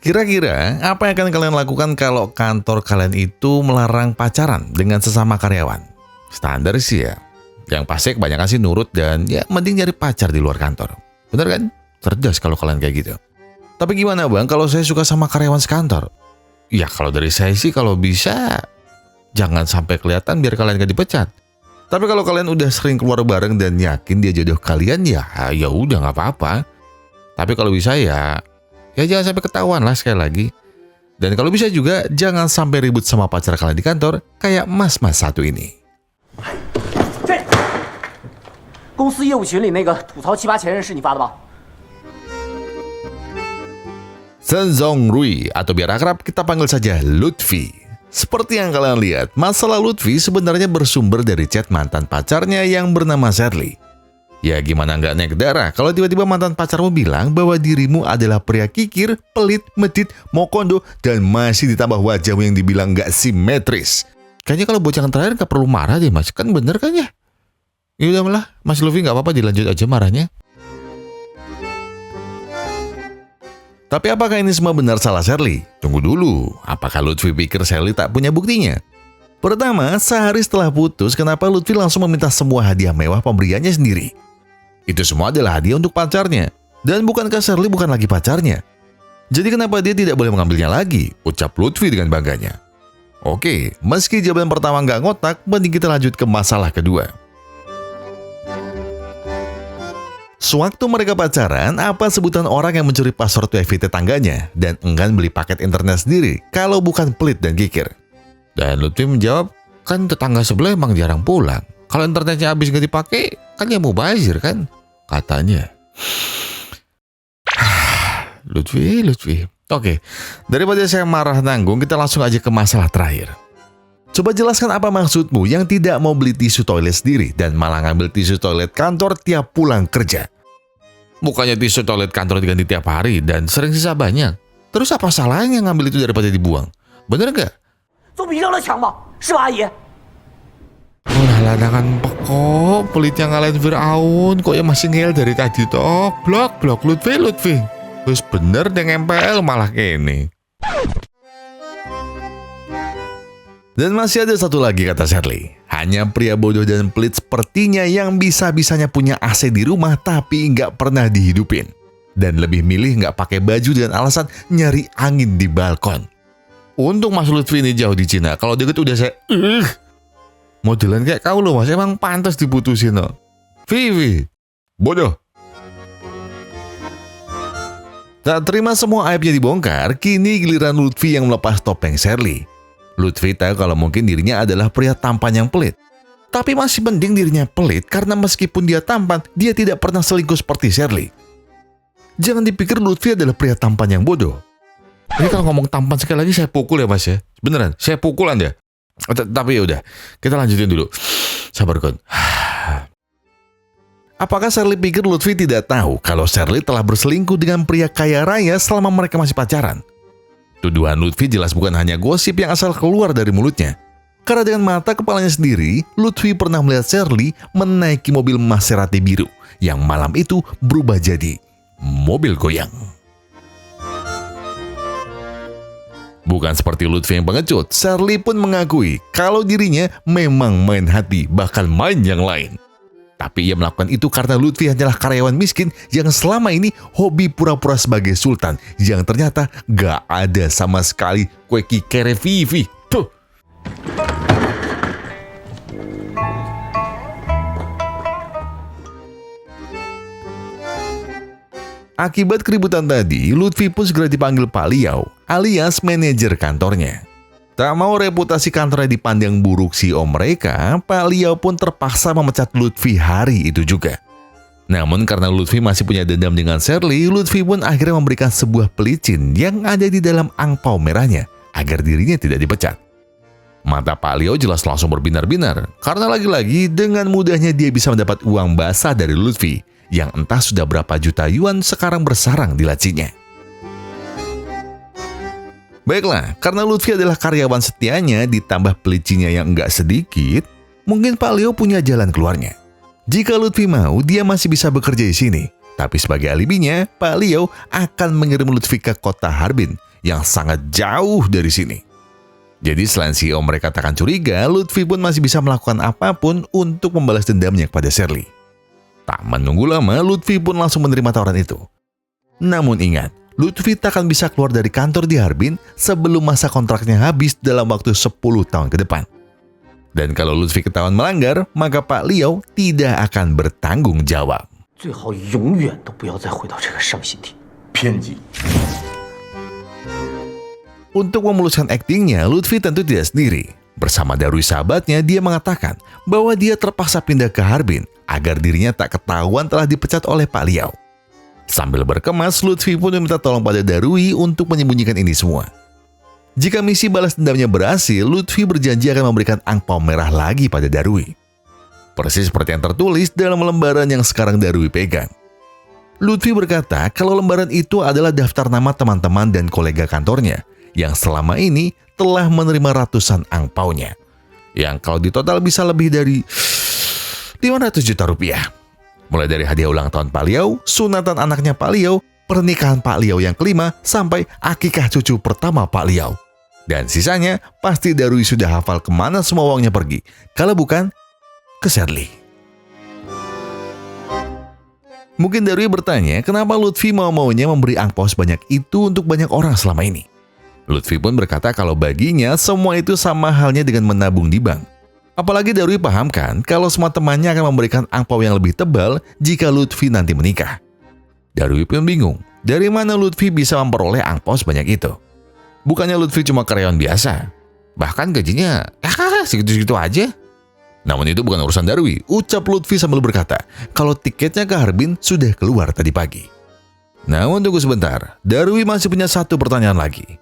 Kira-kira apa yang akan kalian lakukan kalau kantor kalian itu melarang pacaran dengan sesama karyawan? Standar sih ya. Yang pasti kebanyakan sih nurut dan ya mending nyari pacar di luar kantor. Bener kan? Cerdas kalau kalian kayak gitu. Tapi gimana bang kalau saya suka sama karyawan sekantor? Ya kalau dari saya sih kalau bisa jangan sampai kelihatan biar kalian gak dipecat. Tapi kalau kalian udah sering keluar bareng dan yakin dia jodoh kalian ya udah nggak apa-apa. Tapi kalau bisa ya jangan sampai ketahuan lah sekali lagi. Dan kalau bisa juga jangan sampai ribut sama pacar kalian di kantor kayak mas-mas satu ini. 公司业务群里那个吐槽奇葩前任是你发的吧？ Shen Zongrui atau biar akrab kita panggil saja Lutfi. Seperti yang kalian lihat, masalah Lutfi sebenarnya bersumber dari chat mantan pacarnya yang bernama Shirley. Ya gimana nggak naik darah kalau tiba-tiba mantan pacarmu bilang bahwa dirimu adalah pria kikir, pelit, medit, mokondo, dan masih ditambah wajahmu yang dibilang nggak simetris. Kayaknya kalau bocah yang terakhir nggak perlu marah deh mas, kan bener kan ya? Ya udah malah, Mas Lutfi nggak apa-apa dilanjut aja marahnya. Tapi apakah ini semua benar salah Shirley? Tunggu dulu, apakah Lutfi pikir Shirley tak punya buktinya? Pertama, sehari setelah putus, kenapa Lutfi langsung meminta semua hadiah mewah pemberiannya sendiri? Itu semua adalah hadiah untuk pacarnya. Dan bukankah Shirley bukan lagi pacarnya? Jadi kenapa dia tidak boleh mengambilnya lagi? Ucap Lutfi dengan bangganya. Oke, meski jawaban pertama nggak ngotak, mending kita lanjut ke masalah kedua. Sewaktu mereka pacaran, apa sebutan orang yang mencuri password wifi tetangganya dan enggan beli paket internet sendiri kalau bukan pelit dan kikir? Dan Lutfi menjawab, kan tetangga sebelah emang jarang pulang. Kalau internetnya habis nggak dipakai, kan ya mubazir kan? Katanya. Lutfi. Oke, daripada saya marah nanggung, kita langsung aja ke masalah terakhir. Coba jelaskan apa maksudmu yang tidak mau beli tisu toilet sendiri dan malah ngambil tisu toilet kantor tiap pulang kerja. Bukannya tisu toilet kantor diganti tiap hari dan sering sisa banyak. Terus apa salahnya ngambil itu daripada dibuang? Bener gak? Oh lah kan pekok, pelitnya ngalahin Fir'aun, kok ya masih ngel dari tadi toh. Blok Lutfi. Terus bener dengan MPL malah kene. Dan masih ada satu lagi kata Shirley. Hanya pria bodoh dan pelit sepertinya yang bisa-bisanya punya AC di rumah tapi nggak pernah dihidupin. Dan lebih milih nggak pakai baju dan alasan nyari angin di balkon. Untung Mas Lutfi ini jauh di Cina. Kalau deket udah saya modelan kayak kau loh mas, emang pantas diputusin loh. Vivi, bodoh. Tak terima semua aibnya dibongkar, kini giliran Lutfi yang melepas topeng Shirley. Lutfi tahu kalau mungkin dirinya adalah pria tampan yang pelit. Tapi masih mending dirinya pelit karena meskipun dia tampan, dia tidak pernah selingkuh seperti Shirley. Jangan dipikir Lutfi adalah pria tampan yang bodoh. Ini kalau ngomong tampan sekali lagi saya pukul ya mas ya. Beneran, saya pukul Anda. Tapi ya udah, kita lanjutin dulu. Sabar kon. Apakah Shirley pikir Lutfi tidak tahu kalau Shirley telah berselingkuh dengan pria kaya raya selama mereka masih pacaran? Tuduhan Lutfi jelas bukan hanya gosip yang asal keluar dari mulutnya. Karena dengan mata kepalanya sendiri, Lutfi pernah melihat Shirley menaiki mobil Maserati biru yang malam itu berubah jadi mobil goyang. Bukan seperti Lutfi yang pengecut, Shirley pun mengakui kalau dirinya memang main hati, bahkan main yang lain. Tapi ia melakukan itu karena Lutfi hanyalah karyawan miskin yang selama ini hobi pura-pura sebagai sultan yang ternyata gak ada sama sekali kue kikere Vivi. Tuh. Akibat keributan tadi, Lutfi pun segera dipanggil Pak Liao alias manajer kantornya. Tak mau reputasi kantornya dipandang buruk CEO mereka, Pak Liao pun terpaksa memecat Lutfi hari itu juga. Namun karena Lutfi masih punya dendam dengan Shirley, Lutfi pun akhirnya memberikan sebuah pelicin yang ada di dalam angpau merahnya agar dirinya tidak dipecat. Mata Pak Liao jelas langsung berbinar-binar karena lagi-lagi dengan mudahnya dia bisa mendapat uang basah dari Lutfi yang entah sudah berapa juta yuan sekarang bersarang di lacinya. Baiklah, karena Lutfi adalah karyawan setianya ditambah pelicinya yang enggak sedikit, mungkin Pak Liao punya jalan keluarnya. Jika Lutfi mau, dia masih bisa bekerja di sini. Tapi sebagai alibinya, Pak Liao akan mengirim Lutfi ke kota Harbin yang sangat jauh dari sini. Jadi selain CEO mereka tak akan curiga, Lutfi pun masih bisa melakukan apapun untuk membalas dendamnya kepada Shirley. Tak menunggu lama, Lutfi pun langsung menerima tawaran itu. Namun ingat, Lutfi tak akan bisa keluar dari kantor di Harbin sebelum masa kontraknya habis dalam waktu 10 tahun ke depan. Dan kalau Lutfi ketahuan melanggar, maka Pak Liao tidak akan bertanggung jawab. 最好永远都不要再回到这个伤心地。偏激。 Untuk memuluskan aktingnya, Lutfi tentu tidak sendiri. Bersama Darui sahabatnya, dia mengatakan bahwa dia terpaksa pindah ke Harbin agar dirinya tak ketahuan telah dipecat oleh Pak Liao. Sambil berkemas, Lutfi pun meminta tolong pada Darui untuk menyembunyikan ini semua. Jika misi balas dendamnya berhasil, Lutfi berjanji akan memberikan angpau merah lagi pada Darui. Persis seperti yang tertulis dalam lembaran yang sekarang Darui pegang. Lutfi berkata kalau lembaran itu adalah daftar nama teman-teman dan kolega kantornya yang selama ini telah menerima ratusan angpaunya, yang kalau ditotal bisa lebih dari 500 juta rupiah. Mulai dari hadiah ulang tahun Pak Liao, sunatan anaknya Pak Liao, pernikahan Pak Liao yang kelima, sampai akikah cucu pertama Pak Liao. Dan sisanya pasti Darui sudah hafal kemana semua uangnya pergi, kalau bukan ke Shirley. Mungkin Darui bertanya kenapa Lutfi mau-maunya memberi angpau sebanyak itu untuk banyak orang selama ini. Lutfi pun berkata kalau baginya semua itu sama halnya dengan menabung di bank. Apalagi Darui pahamkan kalau semua temannya akan memberikan angpau yang lebih tebal jika Lutfi nanti menikah. Darui pun bingung, dari mana Lutfi bisa memperoleh angpau sebanyak itu? Bukannya Lutfi cuma karyawan biasa, bahkan gajinya segitu-segitu aja. Namun itu bukan urusan Darui, ucap Lutfi sambil berkata kalau tiketnya ke Harbin sudah keluar tadi pagi. Namun tunggu sebentar, Darui masih punya satu pertanyaan lagi.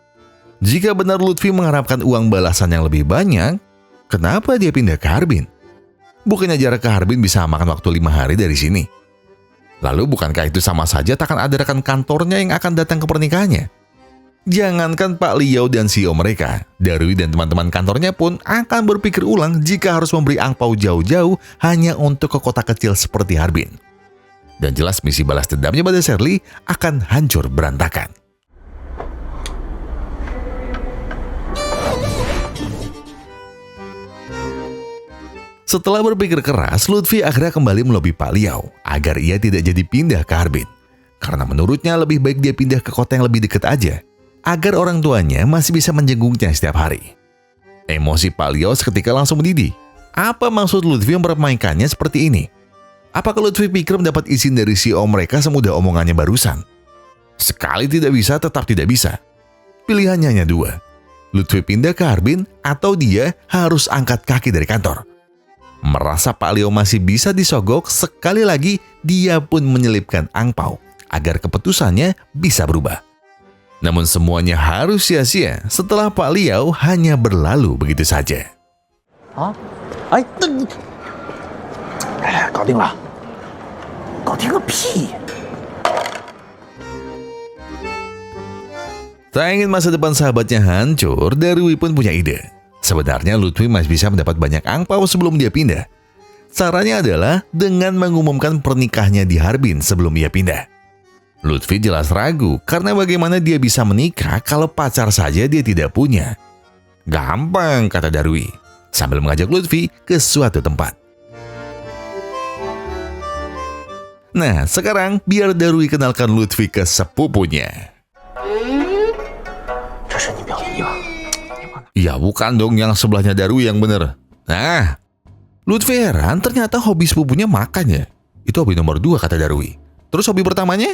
Jika benar Lutfi mengharapkan uang balasan yang lebih banyak, kenapa dia pindah ke Harbin? Bukannya jarak ke Harbin bisa makan waktu 5 hari dari sini? Lalu bukankah itu sama saja tak akan ada rekan kantornya yang akan datang ke pernikahannya? Jangankan Pak Liao dan CEO mereka, Darui dan teman-teman kantornya pun akan berpikir ulang jika harus memberi angpau jauh-jauh hanya untuk ke kota kecil seperti Harbin. Dan jelas misi balas dendamnya pada Shirley akan hancur berantakan. Setelah berpikir keras, Lutfi akhirnya kembali melobi Pak Liao agar ia tidak jadi pindah ke Harbin. Karena menurutnya lebih baik dia pindah ke kota yang lebih dekat aja, agar orang tuanya masih bisa menjenguknya setiap hari. Emosi Pak Liao seketika langsung mendidih. Apa maksud Lutfi mempermainkannya seperti ini? Apakah Lutfi pikir mendapat izin dari CEO mereka semudah omongannya barusan? Sekali tidak bisa, tetap tidak bisa. Pilihannya hanya dua. Lutfi pindah ke Harbin atau dia harus angkat kaki dari kantor. Merasa Pak Liao masih bisa disogok, sekali lagi dia pun menyelipkan angpau agar keputusannya bisa berubah. Namun semuanya harus sia-sia setelah Pak Liao hanya berlalu begitu saja. 搞定了，搞定个屁！ Tak ingin masa depan sahabatnya hancur, Darui pun punya ide. Sebenarnya Lutfi masih bisa mendapat banyak angpau sebelum dia pindah. Caranya adalah dengan mengumumkan pernikahannya di Harbin sebelum ia pindah. Lutfi jelas ragu karena bagaimana dia bisa menikah kalau pacar saja dia tidak punya. Gampang, kata Darui, sambil mengajak Lutfi ke suatu tempat. Nah, sekarang biar Darui kenalkan Lutfi ke sepupunya. 这是你表姨吧？ Ya bukan dong, yang sebelahnya Darui yang bener. Nah, Lutfi heran ternyata hobi sepupunya makan ya. Itu hobi nomor 2 kata Darui. Terus hobi pertamanya?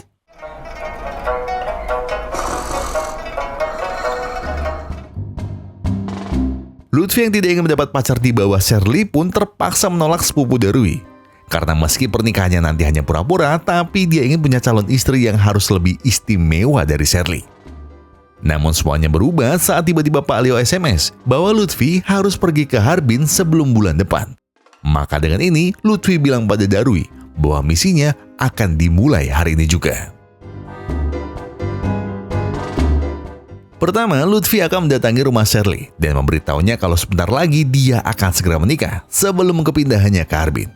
Lutfi yang tidak ingin mendapat pacar di bawah Shirley pun terpaksa menolak sepupu Darui. Karena meski pernikahannya nanti hanya pura-pura, tapi dia ingin punya calon istri yang harus lebih istimewa dari Shirley. Namun semuanya berubah saat tiba-tiba Pak Liao SMS bahwa Lutfi harus pergi ke Harbin sebelum bulan depan. Maka dengan ini Lutfi bilang pada Darui bahwa misinya akan dimulai hari ini juga. Pertama, Lutfi akan mendatangi rumah Shirley dan memberitahunya kalau sebentar lagi dia akan segera menikah sebelum kepindahannya ke Harbin.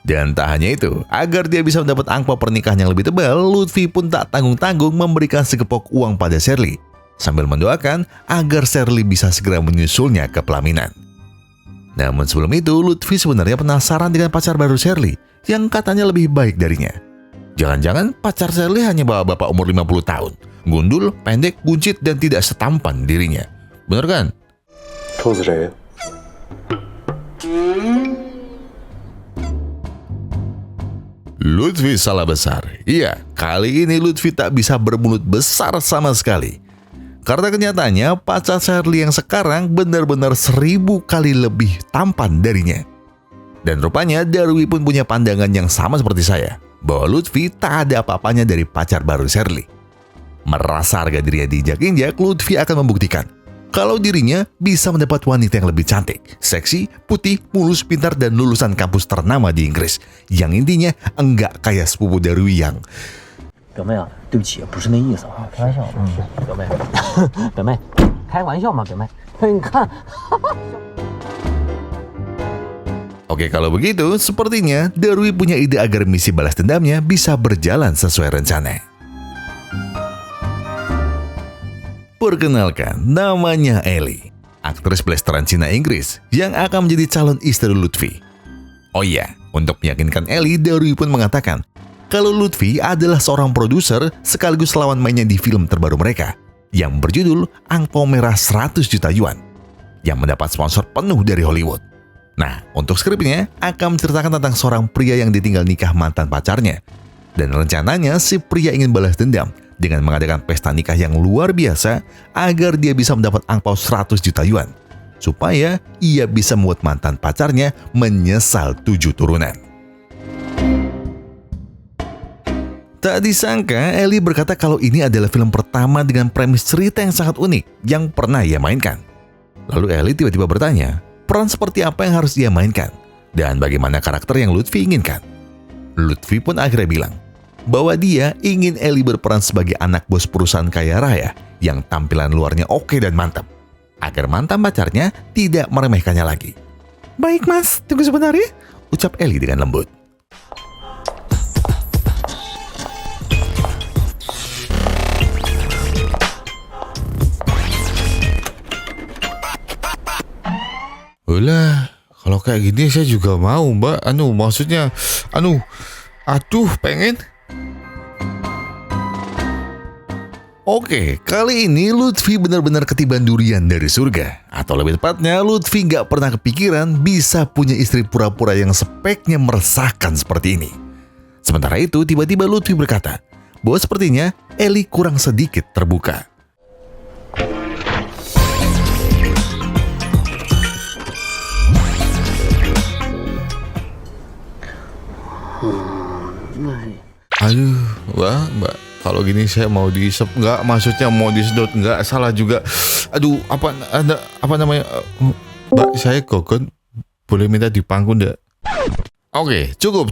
Dan tak hanya itu, agar dia bisa mendapat angpau pernikahan yang lebih tebal, Lutfi pun tak tanggung-tanggung memberikan segepok uang pada Shirley sambil mendoakan agar Shirley bisa segera menyusulnya ke pelaminan. Namun sebelum itu, Lutfi sebenarnya penasaran dengan pacar baru Shirley yang katanya lebih baik darinya. Jangan-jangan pacar Shirley hanya bapak umur 50 tahun, gundul, pendek, buncit, dan tidak setampan dirinya. Bener kan? Lutfi salah besar. Iya, kali ini Lutfi tak bisa bermulut besar sama sekali. Karena kenyataannya pacar Shirley yang sekarang benar-benar 1000 kali lebih tampan darinya. Dan rupanya Darwi pun punya pandangan yang sama seperti saya, bahwa Lutfi tak ada apa-apanya dari pacar baru Shirley. Merasa harga dirinya diinjak-injak, Lutfi akan membuktikan kalau dirinya bisa mendapat wanita yang lebih cantik, seksi, putih, mulus, pintar, dan lulusan kampus ternama di Inggris. Yang intinya enggak kayak sepupu Darwi yang... 表妹啊，对不起，不是那意思啊，开玩笑。表妹，表妹，开玩笑嘛，表妹。你看。Oke, kalau begitu, sepertinya Darwi punya ide agar misi balas dendamnya bisa berjalan sesuai rencana. Perkenalkan, namanya Ellie, aktris blasteran Cina Inggris yang akan menjadi calon istri Lutfi. Oh iya, untuk meyakinkan Ellie, Darwi pun mengatakan kalau Lutfi adalah seorang produser sekaligus lawan mainnya di film terbaru mereka yang berjudul Angpau Merah 100 Juta Yuan yang mendapat sponsor penuh dari Hollywood. Nah, untuk skripnya akan menceritakan tentang seorang pria yang ditinggal nikah mantan pacarnya. Dan rencananya si pria ingin balas dendam dengan mengadakan pesta nikah yang luar biasa agar dia bisa mendapat angpau 100 juta yuan. Supaya ia bisa membuat mantan pacarnya menyesal 7 turunan. Tak disangka, Ellie berkata kalau ini adalah film pertama dengan premis cerita yang sangat unik yang pernah ia mainkan. Lalu Ellie tiba-tiba bertanya, peran seperti apa yang harus ia mainkan? Dan bagaimana karakter yang Lutfi inginkan? Lutfi pun akhirnya bilang bahwa dia ingin Ellie berperan sebagai anak bos perusahaan kaya raya yang tampilan luarnya oke dan mantap, agar mantan pacarnya tidak meremehkannya lagi. Baik mas, tunggu sebentar ya, ucap Ellie dengan lembut. Ulah, kalau kayak gini saya juga mau mbak. Maksudnya, pengen. Oke, kali ini Lutfi benar-benar ketiban durian dari surga. Atau lebih tepatnya, Lutfi gak pernah kepikiran bisa punya istri pura-pura yang speknya meresahkan seperti ini. Sementara itu, tiba-tiba Lutfi berkata bahwa sepertinya Ellie kurang sedikit terbuka. Aduh, mbak, kalau gini saya mau diisep nggak? Maksudnya mau disedot nggak? Salah juga. Aduh, apa namanya? Mbak, saya kokon, boleh minta dipangku nggak? Oke, cukup.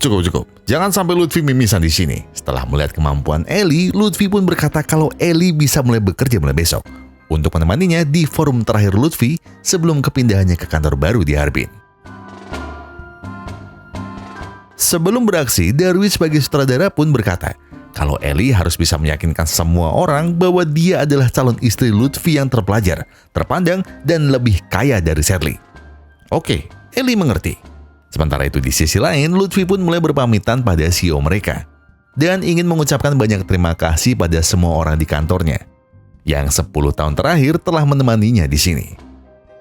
Jangan sampai Lutfi mimisan di sini. Setelah melihat kemampuan Ellie, Lutfi pun berkata kalau Ellie bisa mulai bekerja mulai besok untuk menemaninya di forum terakhir Lutfi sebelum kepindahannya ke kantor baru di Harbin. Sebelum beraksi, Darwi sebagai sutradara pun berkata kalau Ellie harus bisa meyakinkan semua orang bahwa dia adalah calon istri Lutfi yang terpelajar, terpandang, dan lebih kaya dari Shirley. Oke, Ellie mengerti. Sementara itu di sisi lain, Lutfi pun mulai berpamitan pada CEO mereka dan ingin mengucapkan banyak terima kasih pada semua orang di kantornya yang 10 tahun terakhir telah menemaninya di sini.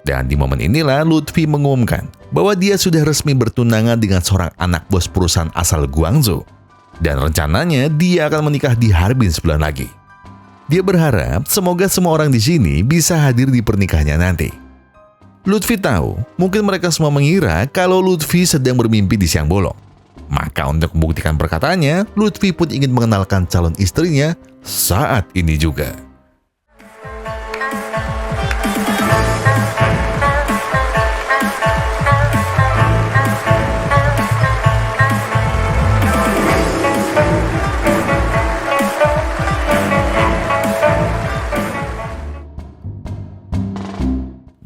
Dan di momen inilah Lutfi mengumumkan bahwa dia sudah resmi bertunangan dengan seorang anak bos perusahaan asal Guangzhou. Dan rencananya dia akan menikah di Harbin sebulan lagi. Dia berharap semoga semua orang di sini bisa hadir di pernikahannya nanti. Lutfi tahu, mungkin mereka semua mengira kalau Lutfi sedang bermimpi di siang bolong. Maka untuk membuktikan perkataannya, Lutfi pun ingin mengenalkan calon istrinya saat ini juga.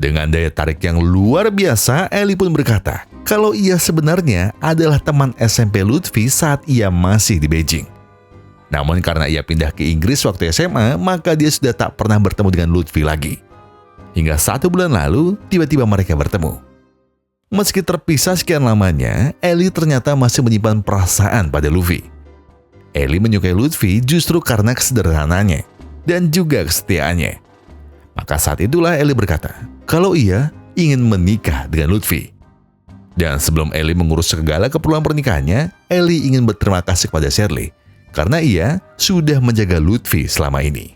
Dengan daya tarik yang luar biasa, Ellie pun berkata kalau ia sebenarnya adalah teman SMP Lutfi saat ia masih di Beijing. Namun karena ia pindah ke Inggris waktu SMA, maka dia sudah tak pernah bertemu dengan Lutfi lagi. Hingga 1 bulan lalu, tiba-tiba mereka bertemu. Meski terpisah sekian lamanya, Ellie ternyata masih menyimpan perasaan pada Luffy. Ellie menyukai Lutfi justru karena kesederhanaannya dan juga kesetiaannya. Maka saat itulah Ellie berkata, kalau ia ingin menikah dengan Lutfi. Dan sebelum Ellie mengurus segala keperluan pernikahannya, Ellie ingin berterima kasih kepada Shirley karena ia sudah menjaga Lutfi selama ini.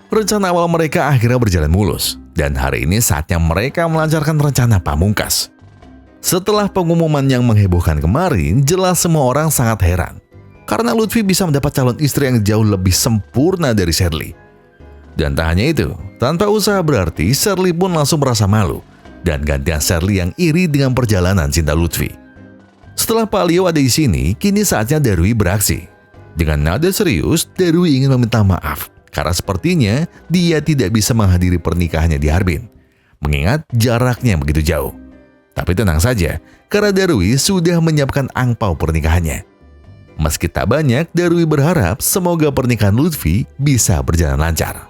Rencana awal mereka akhirnya berjalan mulus, dan hari ini saatnya mereka melancarkan rencana pamungkas. Setelah pengumuman yang menghebohkan kemarin, jelas semua orang sangat heran. Karena Lutfi bisa mendapat calon istri yang jauh lebih sempurna dari Shirley. Dan tak hanya itu, tanpa usaha berarti, Shirley pun langsung merasa malu. Dan gantian Shirley yang iri dengan perjalanan cinta Lutfi. Setelah Pak Leo ada di sini, kini saatnya Darui beraksi. Dengan nada serius, Darui ingin meminta maaf. Karena sepertinya dia tidak bisa menghadiri pernikahannya di Harbin, mengingat jaraknya begitu jauh. Tapi tenang saja, karena Darui sudah menyiapkan angpau pernikahannya. Meski tak banyak, Darui berharap semoga pernikahan Lutfi bisa berjalan lancar.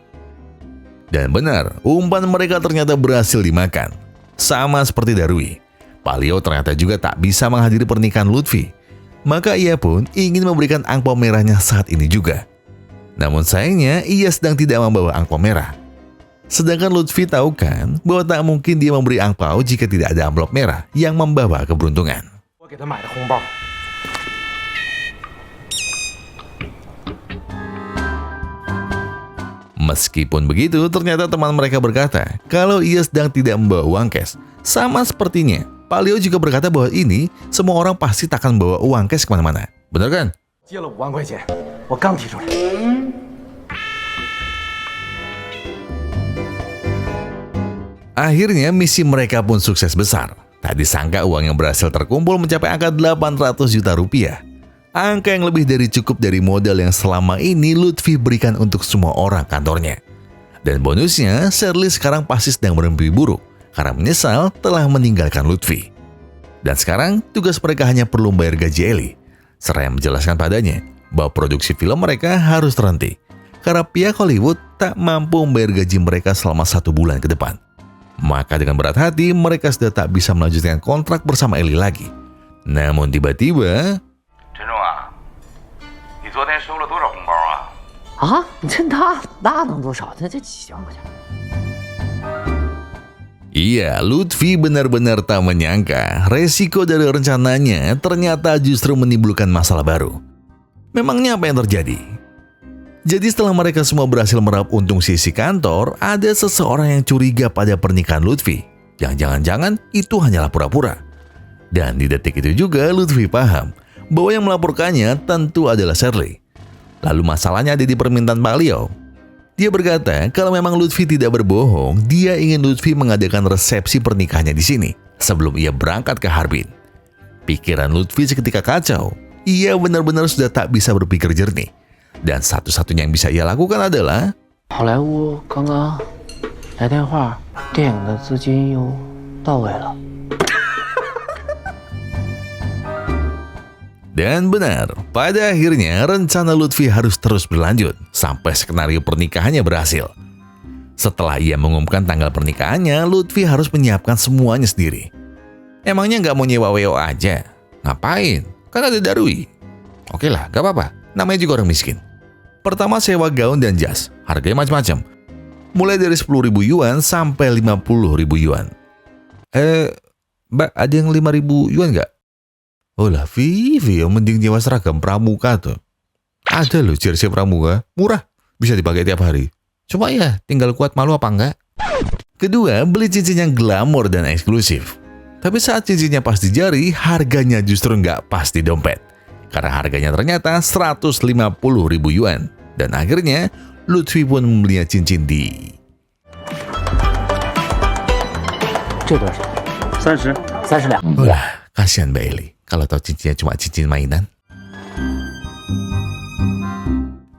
Dan benar, umpan mereka ternyata berhasil dimakan. Sama seperti Darui, Pak Leo ternyata juga tak bisa menghadiri pernikahan Lutfi. Maka ia pun ingin memberikan angpau merahnya saat ini juga. Namun sayangnya ia sedang tidak membawa angpau merah. Sedangkan Lutfi tahu kan bahwa tak mungkin dia memberi angpau jika tidak ada amplop merah yang membawa keberuntungan. Meskipun begitu, ternyata teman mereka berkata kalau ia sedang tidak membawa uang cash. Sama sepertinya, Pak Leo juga berkata bahwa ini semua orang pasti tak akan bawa uang cash kemana-mana. Benar kan? Akhirnya misi mereka pun sukses besar. Tak disangka uang yang berhasil terkumpul mencapai angka 800 juta rupiah. Angka yang lebih dari cukup dari modal yang selama ini Lutfi berikan untuk semua orang kantornya. Dan bonusnya, Shirley sekarang pasti sedang bermimpi buruk karena menyesal telah meninggalkan Lutfi. Dan sekarang tugas mereka hanya perlu membayar gaji Ellie. Seraya menjelaskan padanya bahwa produksi film mereka harus terhenti karena pihak Hollywood tak mampu membayar gaji mereka selama 1 bulan ke depan. Maka dengan berat hati mereka sudah tak bisa melanjutkan kontrak bersama Ellie lagi. Namun tiba-tiba, iya, Lutfi benar-benar tak menyangka resiko dari rencananya ternyata justru menimbulkan masalah baru. Memangnya apa yang terjadi? Jadi setelah mereka semua berhasil meraup untung sisi kantor, ada seseorang yang curiga pada pernikahan Lutfi. Yang jangan-jangan itu hanyalah pura-pura. Dan di detik itu juga Lutfi paham bahwa yang melaporkannya tentu adalah Shirley. Lalu masalahnya ada di permintaan Pak Leo. Dia berkata kalau memang Lutfi tidak berbohong, dia ingin Lutfi mengadakan resepsi pernikahannya di sini sebelum ia berangkat ke Harbin. Pikiran Lutfi seketika kacau. Ia benar-benar sudah tak bisa berpikir jernih. Dan satu-satunya yang bisa ia lakukan adalah Dan benar, pada akhirnya rencana Lutfi harus terus berlanjut sampai skenario pernikahannya berhasil. Setelah ia mengumumkan tanggal pernikahannya, Lutfi harus menyiapkan semuanya sendiri. Emangnya nggak mau nyewa WO aja? Ngapain? Kan ada Darui. Oke lah, gak apa-apa. Namanya juga orang miskin. Pertama sewa gaun dan jas. Harganya macam-macam. Mulai dari 10.000 yuan sampai 50.000 yuan. Mbak, ada yang 5.000 yuan nggak? Oh lah, Vivi, mending nyewa seragam pramuka tuh. Ada loh jersey pramuka. Murah. Bisa dipakai tiap hari. Cuma ya, tinggal kuat malu apa enggak. Kedua, beli cincin yang glamor dan eksklusif. Tapi saat cincinnya pas di jari, harganya justru nggak pas di dompet. Karena harganya ternyata 150.000 yuan. Dan akhirnya, Lutfi pun membelinya cincin di... 30 Wah, kasihan Mbak Eli. Kalau tahu cincinnya cuma cincin mainan.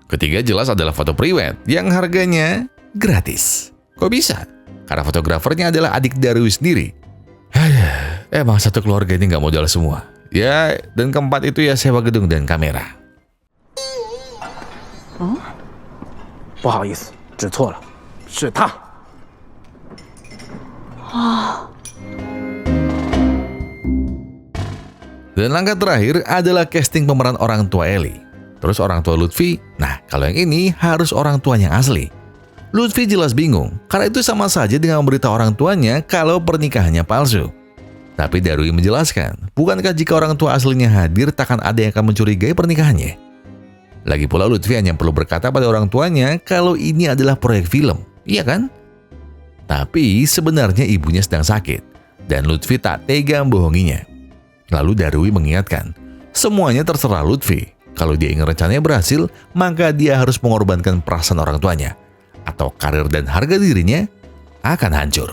Ketiga jelas adalah foto priwet yang harganya gratis. Kok bisa? Karena fotografernya adalah adik Darui sendiri. Emang satu keluarga ini nggak modal semua. Ya, dan keempat itu ya sewa gedung dan kamera. 不好意思，指错了，是他。 Dan langkah terakhir adalah casting pemeran orang tua Ellie. Terus orang tua Lutfi, nah kalau yang ini harus orang tuanya asli. Lutfi jelas bingung, karena itu sama saja dengan memberitahu orang tuanya kalau pernikahannya palsu. Tapi Darui menjelaskan, bukankah jika orang tua aslinya hadir takkan ada yang akan mencurigai pernikahannya? Lagi pula Lutfi hanya perlu berkata pada orang tuanya kalau ini adalah proyek film, iya kan? Tapi sebenarnya ibunya sedang sakit, dan Lutfi tak tega membohonginya. Lalu Darui mengingatkan, semuanya terserah Lutfi. Kalau dia ingin rencananya berhasil, maka dia harus mengorbankan perasaan orang tuanya, atau karir dan harga dirinya akan hancur.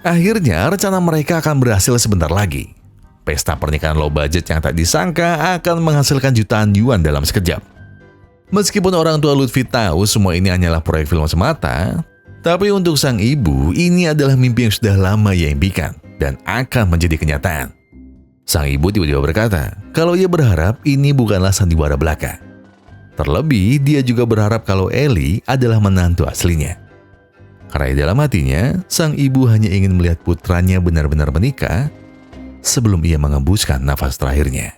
Akhirnya rencana mereka akan berhasil sebentar lagi. Pesta pernikahan low budget yang tak disangka akan menghasilkan jutaan yuan dalam sekejap. Meskipun orang tua Lutfi tahu semua ini hanyalah proyek film semata, tapi untuk sang ibu ini adalah mimpi yang sudah lama ia impikan dan akan menjadi kenyataan. Sang ibu tiba-tiba berkata kalau ia berharap ini bukanlah sandiwara belaka. Terlebih dia juga berharap kalau Ellie adalah menantu aslinya. Karena di dalam hatinya, sang ibu hanya ingin melihat putranya benar-benar menikah sebelum ia mengembuskan nafas terakhirnya.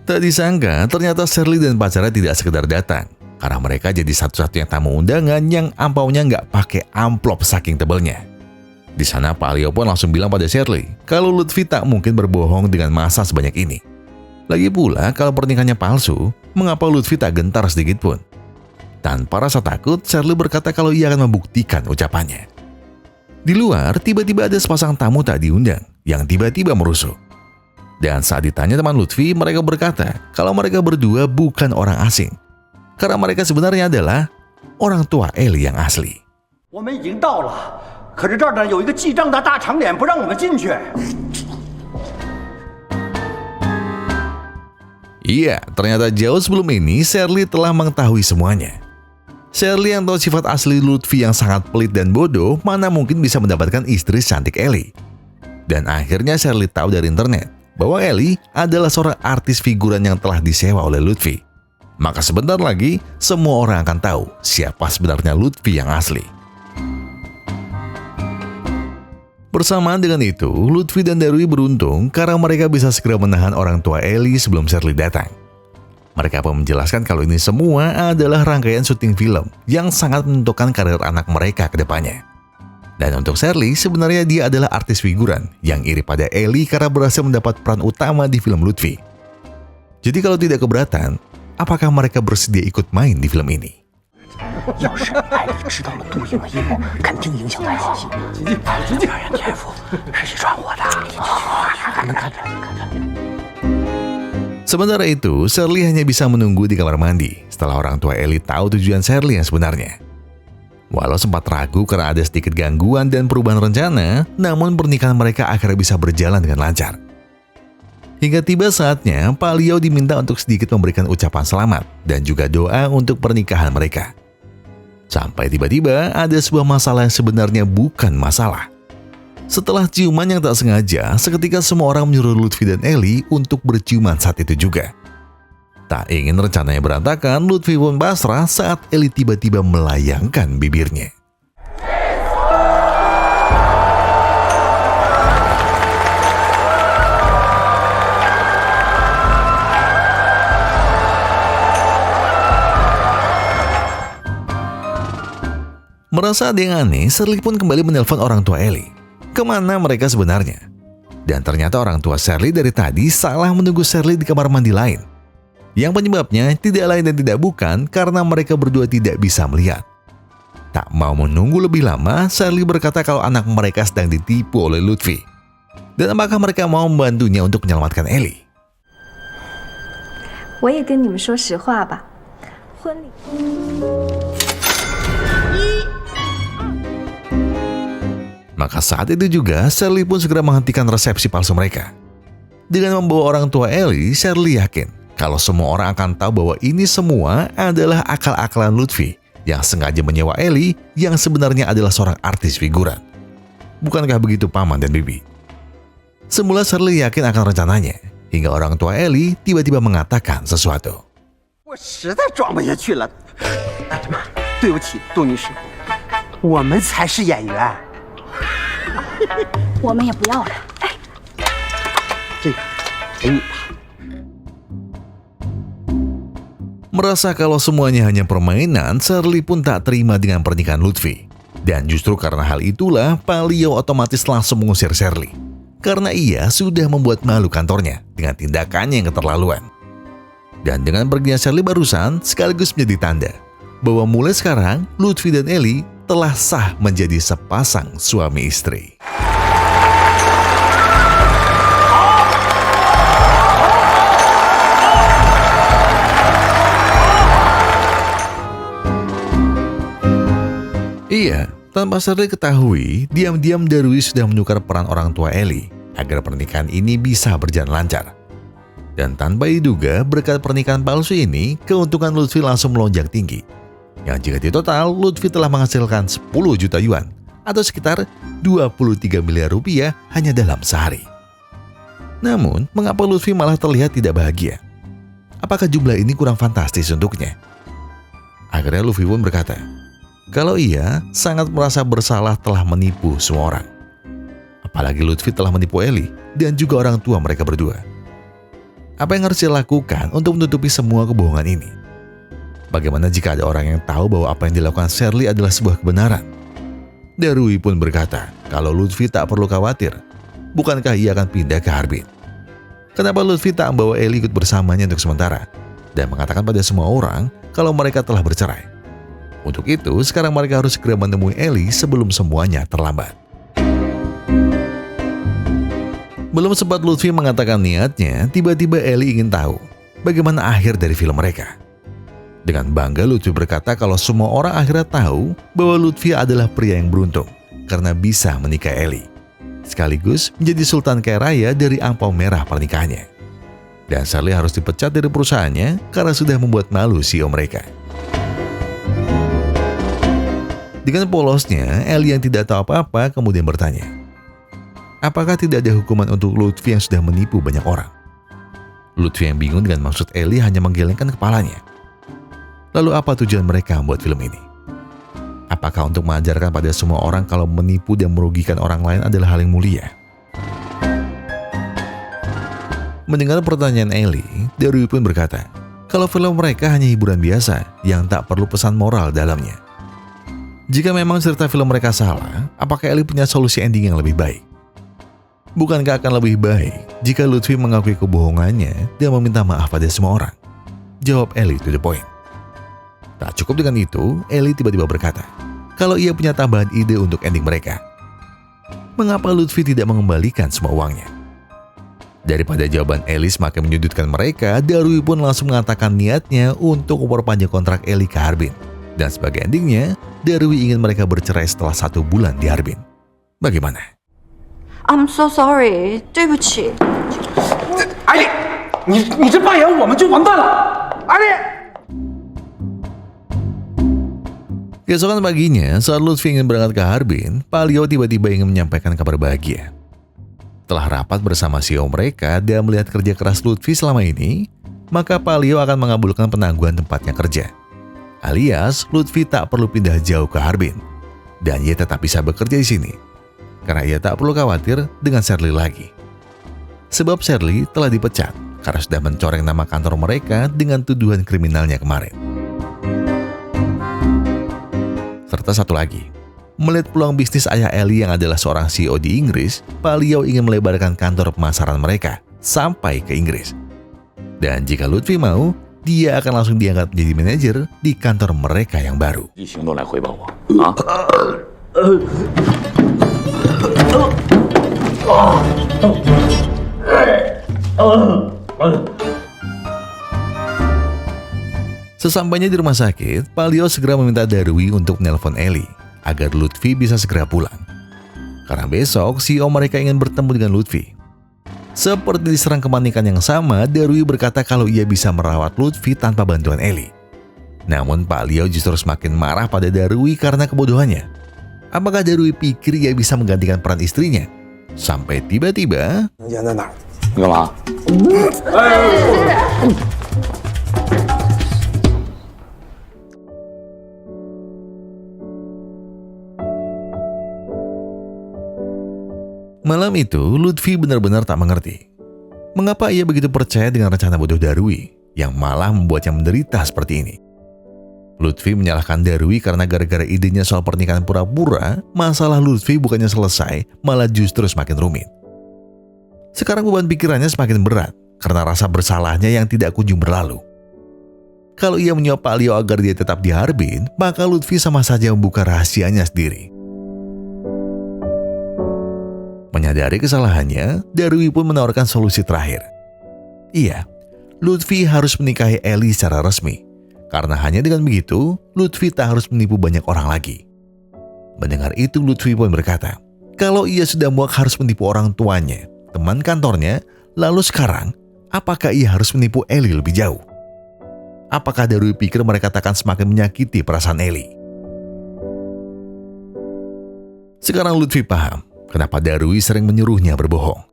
Tak disangka, ternyata Shirley dan pacarnya tidak sekedar datang, karena mereka jadi satu-satunya tamu undangan yang ampaunya nggak pakai amplop saking tebelnya. Di sana Pak Leo pun langsung bilang pada Shirley kalau Lutfi tak mungkin berbohong dengan massa sebanyak ini. Lagi pula, kalau pernikahannya palsu, mengapa Lutfi tak gentar sedikit pun? Tanpa rasa takut, Shirley berkata kalau ia akan membuktikan ucapannya. Di luar, tiba-tiba ada sepasang tamu tak diundang yang tiba-tiba merusuh. Dan saat ditanya teman Lutfi, mereka berkata kalau mereka berdua bukan orang asing. Karena mereka sebenarnya adalah orang tua Ellie yang asli. Iya, ternyata jauh sebelum ini Shirley telah mengetahui semuanya. Shirley yang tahu sifat asli Lutfi yang sangat pelit dan bodoh, mana mungkin bisa mendapatkan istri cantik Ellie. Dan akhirnya Shirley tahu dari internet bahwa Ellie adalah seorang artis figuran yang telah disewa oleh Lutfi. Maka sebentar lagi, semua orang akan tahu siapa sebenarnya Lutfi yang asli. Bersamaan dengan itu, Lutfi dan Darui beruntung karena mereka bisa segera menahan orang tua Ellie sebelum Shirley datang. Mereka pun menjelaskan kalau ini semua adalah rangkaian syuting film yang sangat menentukan karir anak mereka ke depannya. Dan untuk Shirley, sebenarnya dia adalah artis figuran yang iri pada Ellie karena berhasil mendapat peran utama di film Lutfi. Jadi kalau tidak keberatan, apakah mereka bersedia ikut main di film ini? Sementara itu, Shirley hanya bisa menunggu di kamar mandi setelah orang tua Ellie tahu tujuan Shirley yang sebenarnya. Walau sempat ragu karena ada sedikit gangguan dan perubahan rencana, namun pernikahan mereka akhirnya bisa berjalan dengan lancar. Hingga tiba saatnya, Pak Leo diminta untuk sedikit memberikan ucapan selamat dan juga doa untuk pernikahan mereka. Sampai tiba-tiba ada sebuah masalah yang sebenarnya bukan masalah. Setelah ciuman yang tak sengaja, seketika semua orang menyuruh Lutfi dan Ellie untuk berciuman saat itu juga. Tak ingin rencananya berantakan, Lutfi pun pasrah saat Ellie tiba-tiba melayangkan bibirnya. Merasa ada yang aneh, Shirley pun kembali menelpon orang tua Ellie. Kemana mereka sebenarnya? Dan ternyata orang tua Shirley dari tadi salah menunggu Shirley di kamar mandi lain. Yang penyebabnya tidak lain dan tidak bukan karena mereka berdua tidak bisa melihat. Tak mau menunggu lebih lama, Shirley berkata kalau anak mereka sedang ditipu oleh Lutfi. Dan apakah mereka mau membantunya untuk menyelamatkan Ellie? 我也跟你们说实话吧，婚礼。Maka saat itu juga Shirley pun segera menghentikan resepsi palsu mereka. Dengan membawa orang tua Ellie, Shirley yakin kalau semua orang akan tahu bahwa ini semua adalah akal-akalan Lutfi yang sengaja menyewa Ellie yang sebenarnya adalah seorang artis figuran. Bukankah begitu Paman dan Bibi? Semula Shirley yakin akan rencananya, hingga orang tua Ellie tiba-tiba mengatakan sesuatu. 我实在装不下去了，大姐妈，对不起，杜女士，我们才是演员。我们也不要了。这个给你吧。 Merasa kalau semuanya hanya permainan, Shirley pun tak terima dengan pernikahan Lutfi. Dan justru karena hal itulah, Pak Leo otomatis langsung mengusir Shirley. Karena ia sudah membuat malu kantornya dengan tindakannya yang keterlaluan. Dan dengan perginya Shirley barusan, sekaligus menjadi tanda bahwa mulai sekarang, Lutfi dan Ellie telah sah menjadi sepasang suami istri. Iya, tanpa Shirley ketahui, diam-diam Darwi sudah menukar peran orang tua Ellie agar pernikahan ini bisa berjalan lancar. Dan tanpa diduga, berkat pernikahan palsu ini, keuntungan Lutfi langsung melonjak tinggi. Yang jika di total, Lutfi telah menghasilkan 10 juta yuan atau sekitar 23 miliar rupiah hanya dalam sehari. Namun, mengapa Lutfi malah terlihat tidak bahagia? Apakah jumlah ini kurang fantastis untuknya? Akhirnya Lutfi pun berkata, kalau ia sangat merasa bersalah telah menipu semua orang. Apalagi Lutfi telah menipu Ellie dan juga orang tua mereka berdua. Apa yang harus dilakukan untuk menutupi semua kebohongan ini? Bagaimana jika ada orang yang tahu bahwa apa yang dilakukan Shirley adalah sebuah kebenaran? Darwi pun berkata kalau Lutfi tak perlu khawatir. Bukankah ia akan pindah ke Harbin? Kenapa Lutfi tak membawa Ellie ikut bersamanya untuk sementara? Dan mengatakan pada semua orang kalau mereka telah bercerai. Untuk itu, sekarang mereka harus segera menemui Ellie sebelum semuanya terlambat. Belum sempat Lutfi mengatakan niatnya, tiba-tiba Ellie ingin tahu bagaimana akhir dari film mereka. Dengan bangga Lutfi berkata kalau semua orang akhirnya tahu bahwa Lutfi adalah pria yang beruntung karena bisa menikah Ellie. Sekaligus menjadi sultan kaya raya dari angpau merah pernikahannya. Dan Shirley harus dipecat dari perusahaannya karena sudah membuat malu CEO mereka. Dengan polosnya, Ellie yang tidak tahu apa-apa kemudian bertanya, apakah tidak ada hukuman untuk Lutfi yang sudah menipu banyak orang? Lutfi yang bingung dengan maksud Ellie hanya menggelengkan kepalanya. Lalu apa tujuan mereka membuat film ini? Apakah untuk mengajarkan pada semua orang kalau menipu dan merugikan orang lain adalah hal yang mulia? Mendengar pertanyaan Ellie, Darwi pun berkata, kalau film mereka hanya hiburan biasa yang tak perlu pesan moral dalamnya. Jika memang cerita film mereka salah, apakah Ellie punya solusi ending yang lebih baik? Bukankah akan lebih baik jika Lutfi mengakui kebohongannya dan meminta maaf pada semua orang? Jawab Ellie to the point. Tak cukup dengan itu, Ellie tiba-tiba berkata, kalau ia punya tambahan ide untuk ending mereka. Mengapa Lutfi tidak mengembalikan semua uangnya? Daripada jawaban Ellie semakin menyudutkan mereka, Darwi pun langsung mengatakan niatnya untuk memperpanjang kontrak Ellie ke Harbin. Dan sebagai endingnya, Darwi ingin mereka bercerai setelah 1 bulan di Harbin. Bagaimana? I'm so sorry， 对不起。艾丽，你这扮演我们就完蛋了，艾丽。 Keesokan paginya, saat Lutfi ingin berangkat ke Harbin, Pak Leo tiba-tiba ingin menyampaikan kabar bahagia. Telah rapat bersama CEO mereka dan melihat kerja keras Lutfi selama ini, maka Pak Leo akan mengabulkan penangguhan tempatnya kerja. Alias, Lutfi tak perlu pindah jauh ke Harbin, dan ia tetap bisa bekerja di sini, karena ia tak perlu khawatir dengan Shirley lagi. Sebab Shirley telah dipecat karena sudah mencoreng nama kantor mereka dengan tuduhan kriminalnya kemarin. Serta satu lagi, melihat peluang bisnis ayah Ellie yang adalah seorang CEO di Inggris, Pak Leo ingin melebarkan kantor pemasaran mereka sampai ke Inggris. Dan jika Lutfi mau, dia akan langsung diangkat menjadi manajer di kantor mereka yang baru. Sesampainya di rumah sakit, Pak Leo segera meminta Darwi untuk menelpon Ellie agar Lutfi bisa segera pulang. Karena besok CEO mereka ingin bertemu dengan Lutfi. Seperti diserang kepanikan yang sama, Darui berkata kalau ia bisa merawat Lutfi tanpa bantuan Ellie. Namun Pak Liao justru semakin marah pada Darui karena kebodohannya. Apakah Darui pikir ia bisa menggantikan peran istrinya? Sampai tiba-tiba... Malam itu, Lutfi benar-benar tak mengerti. Mengapa ia begitu percaya dengan rencana bodoh Darui yang malah membuatnya menderita seperti ini? Lutfi menyalahkan Darui karena gara-gara idenya soal pernikahan pura-pura, masalah Lutfi bukannya selesai, malah justru semakin rumit. Sekarang beban pikirannya semakin berat karena rasa bersalahnya yang tidak kunjung berlalu. Kalau ia menyuap Pak Liao agar dia tetap di Harbin, maka Lutfi sama saja membuka rahasianya sendiri. Menyadari kesalahannya, Darui pun menawarkan solusi terakhir. Iya, Lutfi harus menikahi Ellie secara resmi. Karena hanya dengan begitu, Lutfi tak harus menipu banyak orang lagi. Mendengar itu, Lutfi pun berkata, kalau ia sudah muak harus menipu orang tuanya, teman kantornya, lalu sekarang, apakah ia harus menipu Ellie lebih jauh? Apakah Darui pikir mereka takkan semakin menyakiti perasaan Ellie? Sekarang Lutfi paham kenapa Darui sering menyuruhnya berbohong.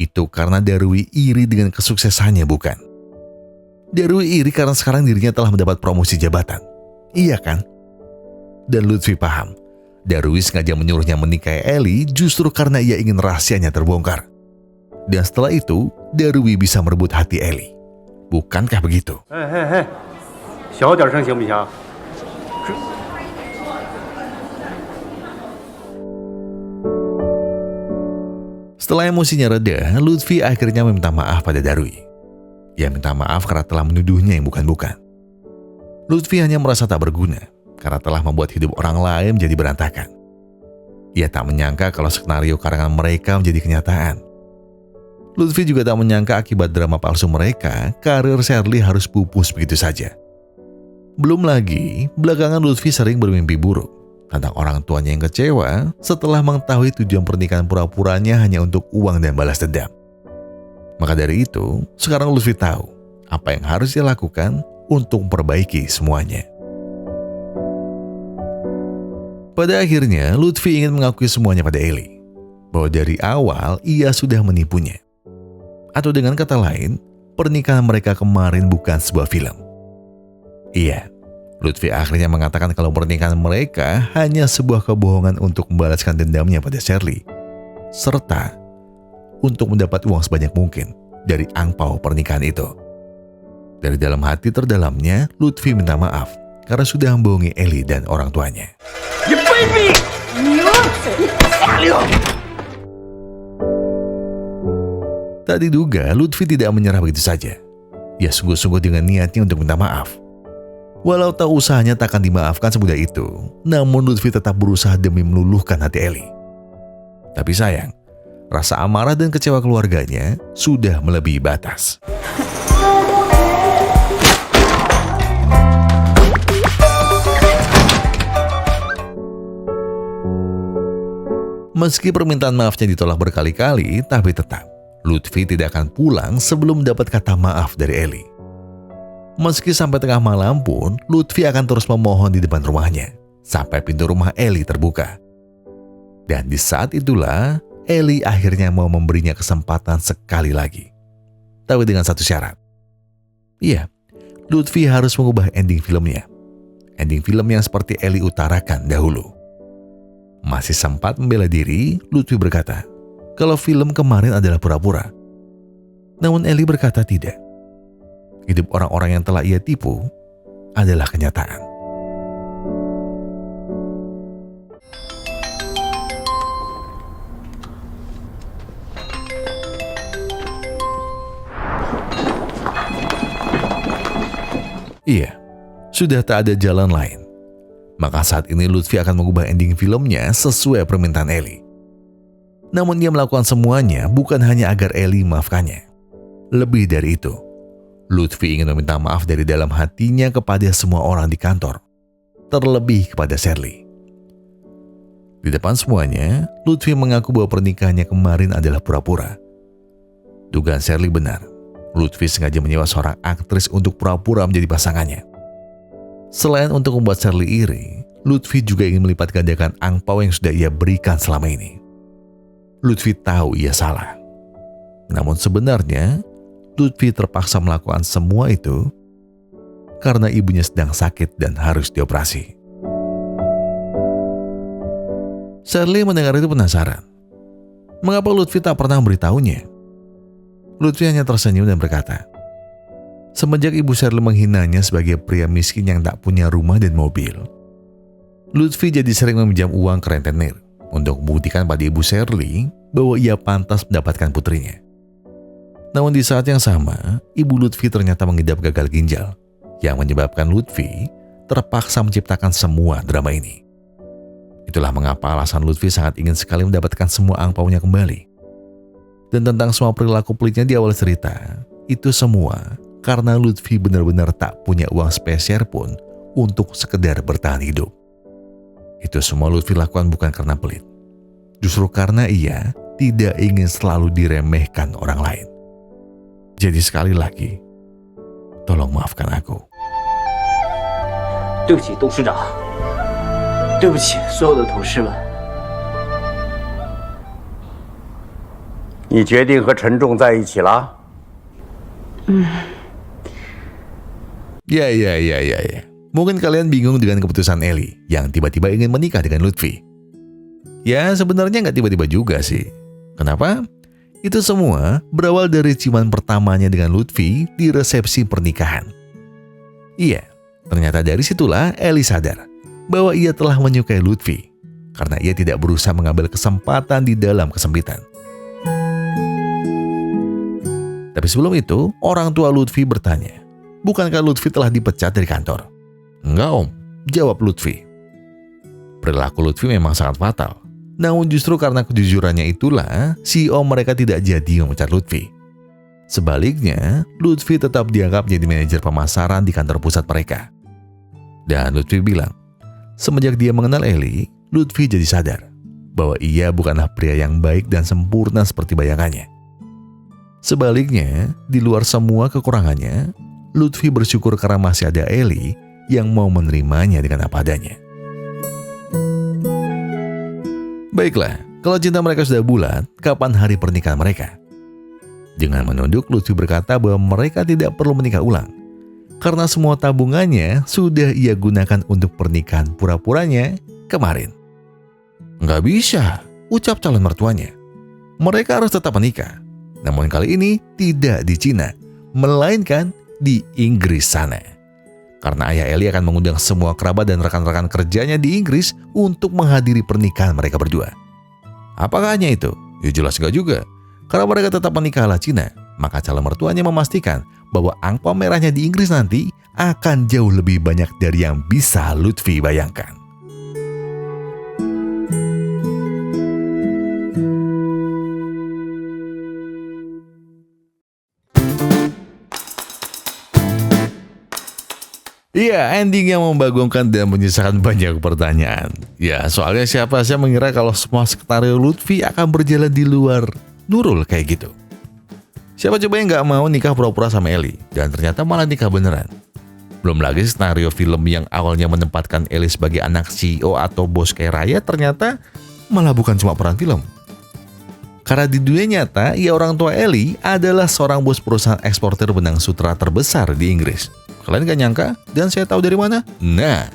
Itu karena Darui iri dengan kesuksesannya, bukan? Darui iri karena sekarang dirinya telah mendapat promosi jabatan. Iya kan? Dan Lutfi paham, Darui sengaja menyuruhnya menikahi Ellie justru karena ia ingin rahasianya terbongkar. Dan setelah itu, Darui bisa merebut hati Ellie. Bukankah begitu? Hei, 小点声行不行？ Setelah emosinya reda, Lutfi akhirnya meminta maaf pada Darui. Ia minta maaf karena telah menuduhnya yang bukan-bukan. Lutfi hanya merasa tak berguna karena telah membuat hidup orang lain menjadi berantakan. Ia tak menyangka kalau skenario karangan mereka menjadi kenyataan. Lutfi juga tak menyangka akibat drama palsu mereka, karir Shirley harus pupus begitu saja. Belum lagi, belakangan Lutfi sering bermimpi buruk tentang orang tuanya yang kecewa setelah mengetahui tujuan pernikahan pura-puranya hanya untuk uang dan balas dendam. Maka dari itu, sekarang Lutfi tahu apa yang harus dia lakukan untuk memperbaiki semuanya. Pada akhirnya, Lutfi ingin mengakui semuanya pada Ellie, bahwa dari awal ia sudah menipunya. Atau dengan kata lain, pernikahan mereka kemarin bukan sebuah film. Iya, Lutfi akhirnya mengatakan kalau pernikahan mereka hanya sebuah kebohongan untuk membalaskan dendamnya pada Shirley, serta untuk mendapat uang sebanyak mungkin dari angpau pernikahan itu. Dari dalam hati terdalamnya, Lutfi minta maaf karena sudah membohongi Ellie dan orang tuanya. Tak diduga, Lutfi tidak menyerah begitu saja. Ia sungguh-sungguh dengan niatnya untuk minta maaf. Walau tahu usahanya tak akan dimaafkan semudah itu, namun Lutfi tetap berusaha demi meluluhkan hati Ellie. Tapi sayang, rasa amarah dan kecewa keluarganya sudah melebihi batas. Meski permintaan maafnya ditolak berkali-kali, tapi tetap Lutfi tidak akan pulang sebelum mendapat kata maaf dari Ellie. Meski sampai tengah malam pun, Lutfi akan terus memohon di depan rumahnya, sampai pintu rumah Ellie terbuka. Dan di saat itulah, Ellie akhirnya mau memberinya kesempatan sekali lagi. Tapi dengan satu syarat. Iya, Lutfi harus mengubah ending filmnya. Ending film yang seperti Ellie utarakan dahulu. Masih sempat membela diri, Lutfi berkata, kalau film kemarin adalah pura-pura. Namun Ellie berkata tidak. Hidup orang-orang yang telah ia tipu adalah kenyataan. Iya, sudah tak ada jalan lain. Maka saat ini Lutfi akan mengubah ending filmnya sesuai permintaan Ellie. Namun dia melakukan semuanya bukan hanya agar Ellie memaafkannya. Lebih dari itu, Lutfi ingin meminta maaf dari dalam hatinya kepada semua orang di kantor, terlebih kepada Shirley. Di depan semuanya, Lutfi mengaku bahwa pernikahannya kemarin adalah pura-pura. Dugaan Shirley benar. Lutfi sengaja menyewa seorang aktris untuk pura-pura menjadi pasangannya. Selain untuk membuat Shirley iri, Lutfi juga ingin melipat gandakan angpau yang sudah ia berikan selama ini. Lutfi tahu ia salah. Namun sebenarnya, Lutfi terpaksa melakukan semua itu karena ibunya sedang sakit dan harus dioperasi. Shirley mendengar itu penasaran. Mengapa Lutfi tak pernah memberitahunya? Lutfi hanya tersenyum dan berkata, semenjak ibu Shirley menghinanya sebagai pria miskin yang tak punya rumah dan mobil, Lutfi jadi sering meminjam uang ke rentenir untuk membuktikan pada ibu Shirley bahwa ia pantas mendapatkan putrinya. Namun di saat yang sama, ibu Lutfi ternyata mengidap gagal ginjal yang menyebabkan Lutfi terpaksa menciptakan semua drama ini. Itulah mengapa alasan Lutfi sangat ingin sekali mendapatkan semua angpaunya kembali. Dan tentang semua perilaku pelitnya di awal cerita, itu semua karena Lutfi benar-benar tak punya uang sepeser pun untuk sekedar bertahan hidup. Itu semua Lutfi lakukan bukan karena pelit. Justru karena ia tidak ingin selalu diremehkan orang lain. Jadi sekali lagi, tolong maafkan aku. 对不起，董事长。对不起，所有的同事们。你决定和陈仲在一起了？ Ya. Mungkin kalian bingung dengan keputusan Ellie yang tiba-tiba ingin menikah dengan Lutfi. Ya, sebenarnya nggak tiba-tiba juga sih. Kenapa? Itu semua berawal dari ciuman pertamanya dengan Lutfi di resepsi pernikahan. Iya, ternyata dari situlah Ellie sadar bahwa ia telah menyukai Lutfi karena ia tidak berusaha mengambil kesempatan di dalam kesempitan. Tapi sebelum itu, orang tua Lutfi bertanya, bukankah Lutfi telah dipecat dari kantor? Enggak om, jawab Lutfi. Perilaku Lutfi memang sangat fatal. Namun justru karena kejujurannya itulah, CEO mereka tidak jadi memecat Lutfi. Sebaliknya, Lutfi tetap dianggap menjadi manajer pemasaran di kantor pusat mereka. Dan Lutfi bilang, semenjak dia mengenal Ellie, Lutfi jadi sadar bahwa ia bukanlah pria yang baik dan sempurna seperti bayangannya. Sebaliknya, di luar semua kekurangannya, Lutfi bersyukur karena masih ada Ellie yang mau menerimanya dengan apa adanya. Baiklah, kalau cinta mereka sudah bulat, kapan hari pernikahan mereka? Dengan menunduk, Lutfi berkata bahwa mereka tidak perlu menikah ulang, karena semua tabungannya sudah ia gunakan untuk pernikahan pura-puranya kemarin. Nggak bisa, ucap calon mertuanya. Mereka harus tetap menikah. Namun kali ini tidak di Cina, melainkan di Inggris sana. Karena ayah Ellie akan mengundang semua kerabat dan rekan-rekan kerjanya di Inggris untuk menghadiri pernikahan mereka berdua. Apakah hanya itu? Ya jelas enggak juga. Karena mereka tetap menikah ala Cina, maka calon mertuanya memastikan bahwa angpau merahnya di Inggris nanti akan jauh lebih banyak dari yang bisa Lutfi bayangkan. Iya, ending yang membagongkan dan menyisakan banyak pertanyaan. Ya, soalnya siapa sih yang mengira kalau semua skenario Lutfi akan berjalan di luar Nurul kayak gitu. Siapa coba yang gak mau nikah pura-pura sama Ellie, dan ternyata malah nikah beneran. Belum lagi skenario film yang awalnya menempatkan Ellie sebagai anak CEO atau bos kaya raya, ternyata malah bukan cuma peran film. Karena di dunia nyata, orang tua Ellie adalah seorang bos perusahaan eksportir benang sutra terbesar di Inggris. Kalian gak nyangka? Dan saya tahu dari mana? Nah,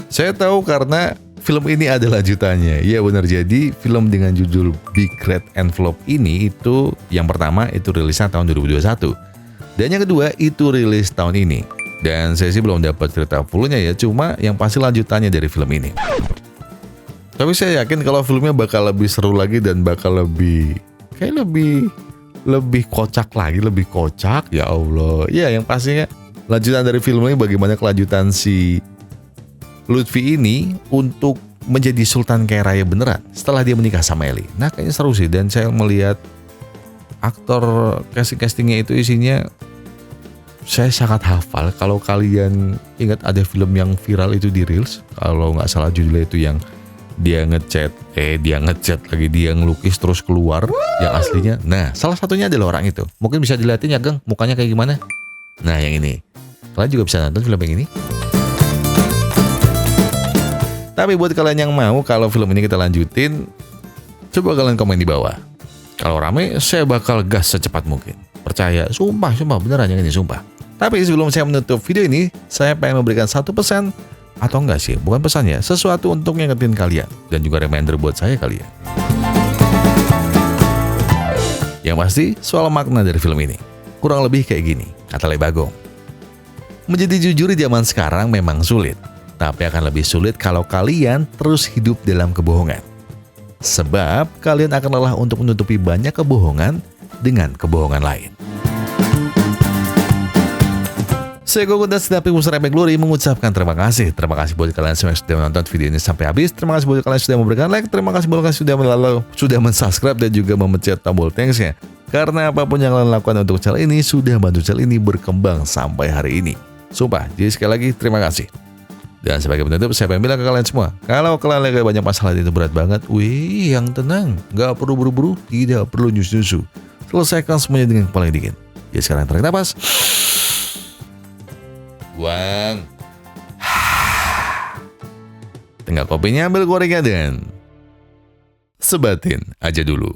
saya tahu karena film ini ada lanjutannya. Iya benar, jadi film dengan judul Big Red Envelope ini itu yang pertama itu rilisnya tahun 2021. Dan yang kedua itu rilis tahun ini. Dan saya sih belum dapat cerita fullnya ya, cuma yang pasti lanjutannya dari film ini. Tapi saya yakin kalau filmnya bakal lebih seru lagi dan bakal lebih kocak lagi, lebih kocak. Ya Allah. Ya, yang pastinya lanjutan dari film ini bagaimana kelanjutan si Lutfi ini untuk menjadi sultan kaya raya beneran setelah dia menikah sama Ellie. Nah, kayaknya seru sih, dan saya melihat aktor castingnya itu isinya saya sangat hafal. Kalau kalian ingat ada film yang viral itu di Reels, kalau nggak salah judulnya itu yang dia ngelukis terus keluar yang aslinya. Nah, salah satunya adalah orang itu. Mungkin bisa dilihatin ya, Geng, mukanya kayak gimana. Nah, yang ini. Kalian juga bisa nonton film yang ini. Tapi buat kalian yang mau kalau film ini kita lanjutin, coba kalian komen di bawah. Kalau rame, saya bakal gas secepat mungkin. Percaya, sumpah beneran yang ini, sumpah. Tapi sebelum saya menutup video ini, saya pengen memberikan satu pesan, atau enggak sih, bukan pesan ya, sesuatu untuk ngingetin kalian, dan juga reminder buat saya kalian. Yang pasti, soal makna dari film ini, kurang lebih kayak gini, kata Le Bagong. Menjadi jujur di zaman sekarang memang sulit, tapi akan lebih sulit kalau kalian terus hidup dalam kebohongan. Sebab kalian akan lelah untuk menutupi banyak kebohongan dengan kebohongan lain. Saya Gogo dan Sedapi Musra Epic Glory mengucapkan terima kasih. Terima kasih buat kalian semua yang sudah menonton video ini sampai habis. Terima kasih buat kalian yang sudah memberikan like. Terima kasih buat kalian yang sudah mensubscribe dan juga memencet tombol thanks-nya. Karena apapun yang kalian lakukan untuk channel ini sudah bantu channel ini berkembang sampai hari ini. Sumpah, jadi sekali lagi terima kasih. Dan sebagai penutup, saya pengen bilang ke kalian semua, kalau kalian lagi banyak masalah itu berat banget, yang tenang, nggak perlu buru-buru, tidak perlu nyusu-nyusu. Selesaikan semuanya dengan kepala yang dingin. Jadi sekarang tarik nafas, buang, tinggal kopinya, ambil gorengnya dan sebatin aja dulu.